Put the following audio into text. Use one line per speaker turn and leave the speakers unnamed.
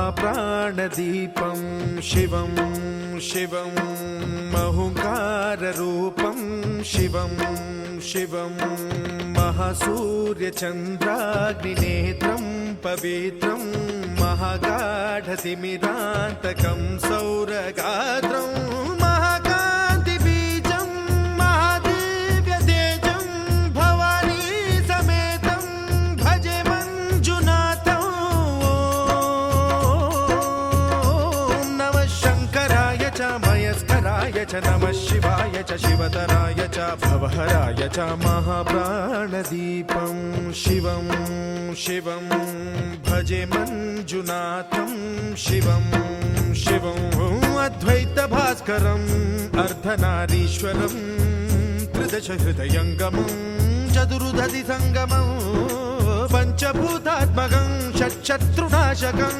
महाप्राणदीपं शिवं शिवं महुकाररूपं शिवं शिवं महासूर्यचन्द्राग्निनेत्रं पवित्रं महागाढतिमिरान्तकं सौरगात्रं महाकान्तिबीजं महादिव्यतेजं भवानी समेतं भजे मञ्जुनाथं। ॐ नमः शङ्कराय च मयस्कराय च नमः शिवाय च शिवतराय च भवहराय च महाप्राणदीपं शिवं शिवं भजे मञ्जुनाथं शिवं शिवं अद्वैतभास्करम् अर्धनारीश्वरं त्रिदशहृदयङ्गमं चतुर्दधिसङ्गमं पञ्चभूतात्मकं षट्शत्रुनाशकम्।